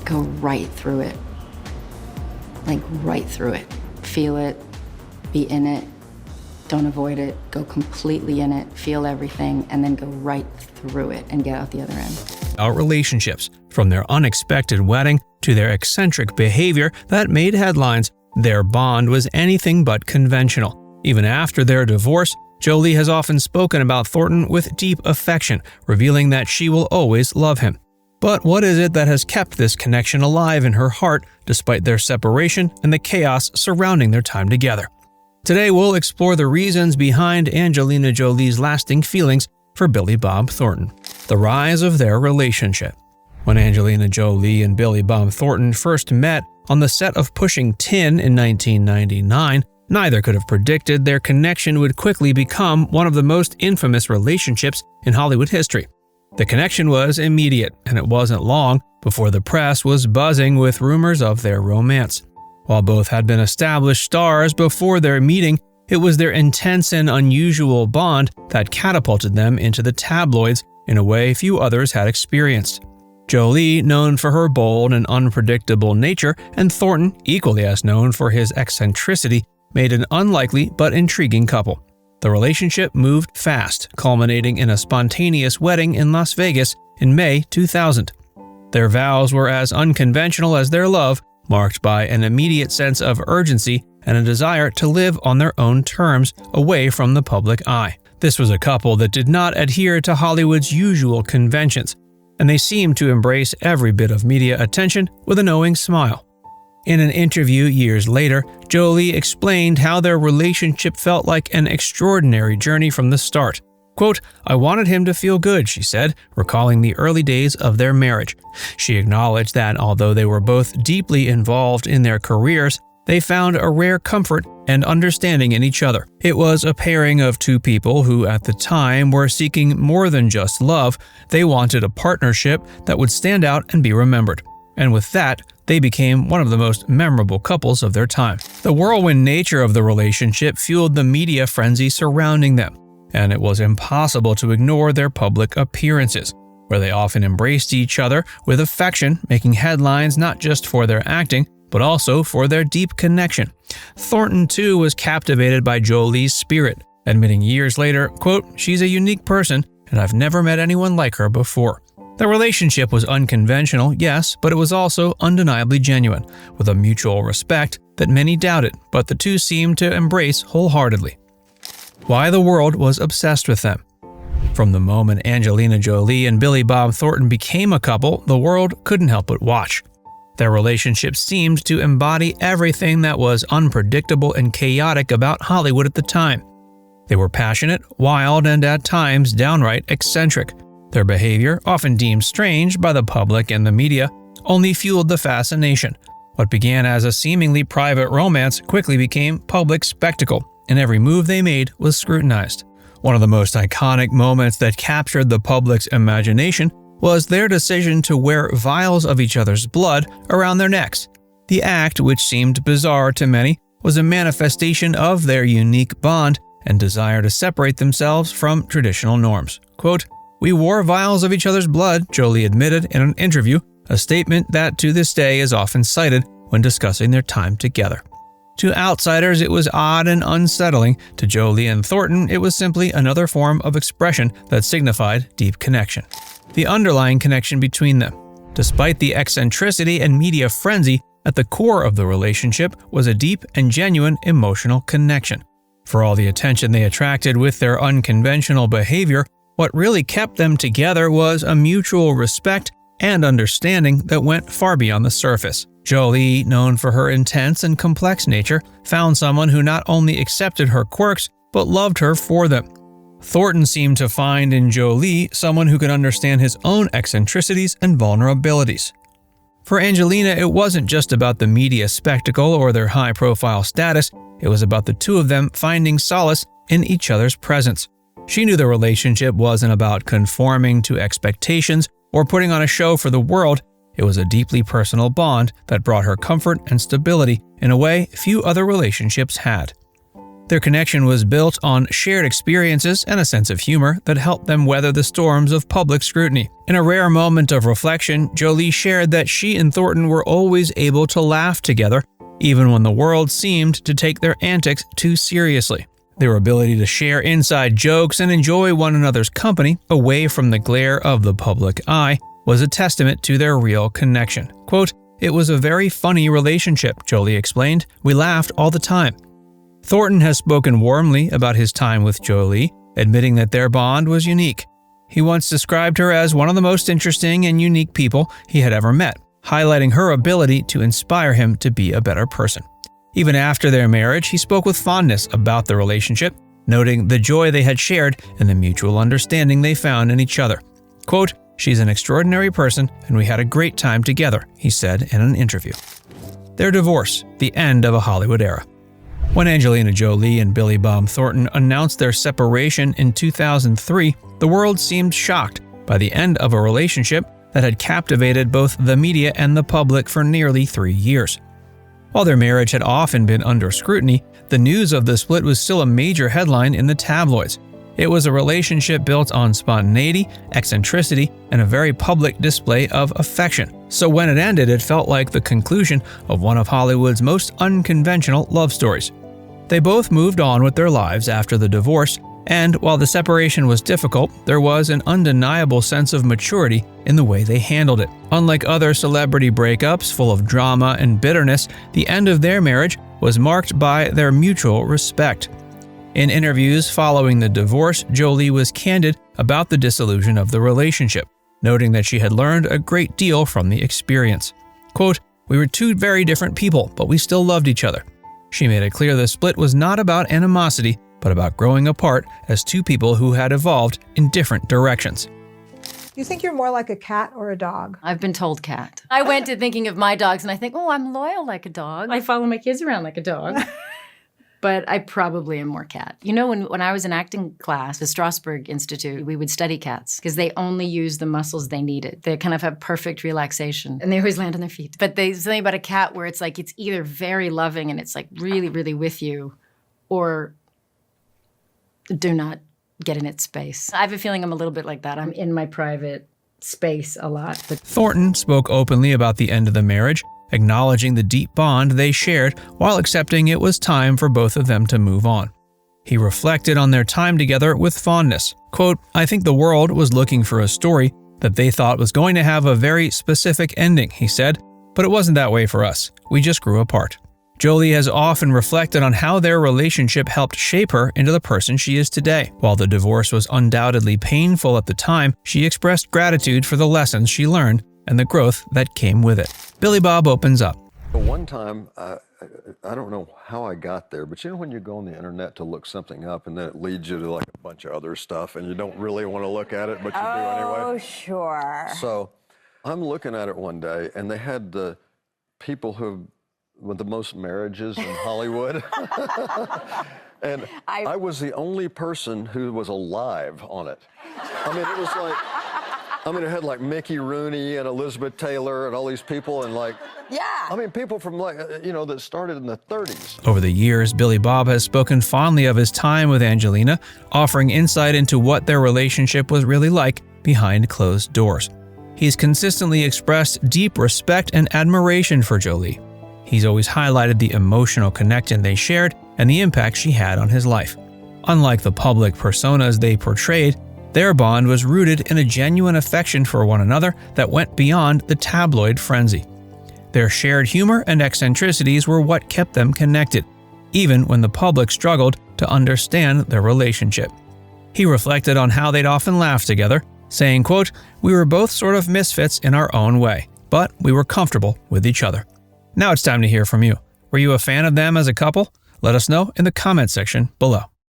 go right through it. Like right through it. Feel it, be in it, don't avoid it, go completely in it, feel everything, and then go right through it and get out the other end. Our relationships, from their unexpected wedding to their eccentric behavior that made headlines, their bond was anything but conventional. Even after their divorce, Jolie has often spoken about Thornton with deep affection, revealing that she will always love him. But what is it that has kept this connection alive in her heart despite their separation and the chaos surrounding their time together? Today we'll explore the reasons behind Angelina Jolie's lasting feelings for Billy Bob Thornton. The rise of their relationship. When Angelina Jolie and Billy Bob Thornton first met on the set of Pushing Tin in 1999, neither could have predicted their connection would quickly become one of the most infamous relationships in Hollywood history. The connection was immediate, and it wasn't long before the press was buzzing with rumors of their romance. While both had been established stars before their meeting, it was their intense and unusual bond that catapulted them into the tabloids in a way few others had experienced. Jolie, known for her bold and unpredictable nature, and Thornton, equally as known for his eccentricity, made an unlikely but intriguing couple. The relationship moved fast, culminating in a spontaneous wedding in Las Vegas in May 2000. Their vows were as unconventional as their love, marked by an immediate sense of urgency and a desire to live on their own terms, away from the public eye. This was a couple that did not adhere to Hollywood's usual conventions, and they seemed to embrace every bit of media attention with a knowing smile. In an interview years later, Jolie explained how their relationship felt like an extraordinary journey from the start. Quote, "I wanted him to feel good," she said, recalling the early days of their marriage. She acknowledged that although they were both deeply involved in their careers, they found a rare comfort and understanding in each other. It was a pairing of two people who at the time were seeking more than just love. They wanted a partnership that would stand out and be remembered. And with that, they became one of the most memorable couples of their time. The whirlwind nature of the relationship fueled the media frenzy surrounding them, and it was impossible to ignore their public appearances, where they often embraced each other with affection, making headlines not just for their acting, but also for their deep connection. Thornton, too, was captivated by Jolie's spirit, admitting years later, quote, "She's a unique person, and I've never met anyone like her before." The relationship was unconventional, yes, but it was also undeniably genuine, with a mutual respect that many doubted, but the two seemed to embrace wholeheartedly. Why the world was obsessed with them. From the moment Angelina Jolie and Billy Bob Thornton became a couple, the world couldn't help but watch. Their relationship seemed to embody everything that was unpredictable and chaotic about Hollywood at the time. They were passionate, wild, and at times downright eccentric. Their behavior, often deemed strange by the public and the media, only fueled the fascination. What began as a seemingly private romance quickly became public spectacle, and every move they made was scrutinized. One of the most iconic moments that captured the public's imagination was their decision to wear vials of each other's blood around their necks. The act, which seemed bizarre to many, was a manifestation of their unique bond and desire to separate themselves from traditional norms. Quote, "We wore vials of each other's blood," Jolie admitted in an interview, a statement that to this day is often cited when discussing their time together. To outsiders, it was odd and unsettling. To Jolie and Thornton, it was simply another form of expression that signified deep connection. The underlying connection between them. Despite the eccentricity and media frenzy, at the core of the relationship was a deep and genuine emotional connection. For all the attention they attracted with their unconventional behavior, what really kept them together was a mutual respect and understanding that went far beyond the surface. Jolie, known for her intense and complex nature, found someone who not only accepted her quirks, but loved her for them. Thornton seemed to find in Jolie someone who could understand his own eccentricities and vulnerabilities. For Angelina, it wasn't just about the media spectacle or their high-profile status, it was about the two of them finding solace in each other's presence. She knew the relationship wasn't about conforming to expectations or putting on a show for the world. It was a deeply personal bond that brought her comfort and stability in a way few other relationships had. Their connection was built on shared experiences and a sense of humor that helped them weather the storms of public scrutiny. In a rare moment of reflection, Jolie shared that she and Thornton were always able to laugh together, even when the world seemed to take their antics too seriously. Their ability to share inside jokes and enjoy one another's company away from the glare of the public eye was a testament to their real connection. Quote, "It was a very funny relationship," Jolie explained. "We laughed all the time." Thornton has spoken warmly about his time with Jolie, admitting that their bond was unique. He once described her as one of the most interesting and unique people he had ever met, highlighting her ability to inspire him to be a better person. Even after their marriage, he spoke with fondness about the relationship, noting the joy they had shared and the mutual understanding they found in each other. Quote, "She's an extraordinary person, and we had a great time together," he said in an interview. Their divorce, the end of a Hollywood era. When Angelina Jolie and Billy Bob Thornton announced their separation in 2003, the world seemed shocked by the end of a relationship that had captivated both the media and the public for nearly 3 years. While their marriage had often been under scrutiny, the news of the split was still a major headline in the tabloids. It was a relationship built on spontaneity, eccentricity, and a very public display of affection. So when it ended, it felt like the conclusion of one of Hollywood's most unconventional love stories. They both moved on with their lives after the divorce, and while the separation was difficult, there was an undeniable sense of maturity in the way they handled it. Unlike other celebrity breakups full of drama and bitterness, the end of their marriage was marked by their mutual respect. In interviews following the divorce, Jolie was candid about the dissolution of the relationship, noting that she had learned a great deal from the experience. Quote, "We were two very different people, but we still loved each other." She made it clear the split was not about animosity, but about growing apart as two people who had evolved in different directions. You think you're more like a cat or a dog? I've been told cat. I went to thinking of my dogs and I think, oh, I'm loyal like a dog. I follow my kids around like a dog. But I probably am more cat. You know, when I was in acting class at Strasberg Institute, we would study cats because they only use the muscles they needed. They kind of have perfect relaxation and they always land on their feet. But there's something about a cat where it's like it's either very loving and it's like really, really with you, or do not get in its space. I have a feeling I'm a little bit like that. I'm in my private space a lot. But Thornton spoke openly about the end of the marriage, acknowledging the deep bond they shared while accepting it was time for both of them to move on. He reflected on their time together with fondness. Quote, "I think the world was looking for a story that they thought was going to have a very specific ending," he said, "but it wasn't that way for us. We just grew apart." Jolie has often reflected on how their relationship helped shape her into the person she is today. While the divorce was undoubtedly painful at the time, she expressed gratitude for the lessons she learned and the growth that came with it. Billy Bob opens up. One time, I don't know how I got there, but you know when you go on the internet to look something up and then it leads you to like a bunch of other stuff and you don't really want to look at it, but you do anyway? Oh, sure. So I'm looking at it one day and they had the people who with the most marriages in Hollywood. And I was the only person who was alive on it. I mean, it was like, it had like Mickey Rooney and Elizabeth Taylor and all these people and like, Yeah. I mean, people from like, that started in the 30s. Over the years, Billy Bob has spoken fondly of his time with Angelina, offering insight into what their relationship was really like behind closed doors. He's consistently expressed deep respect and admiration for Jolie. He's always highlighted the emotional connection they shared and the impact she had on his life. Unlike the public personas they portrayed, their bond was rooted in a genuine affection for one another that went beyond the tabloid frenzy. Their shared humor and eccentricities were what kept them connected, even when the public struggled to understand their relationship. He reflected on how they'd often laughed together, saying, quote, "We were both sort of misfits in our own way, but we were comfortable with each other." Now it's time to hear from you. Were you a fan of them as a couple? Let us know in the comment section below.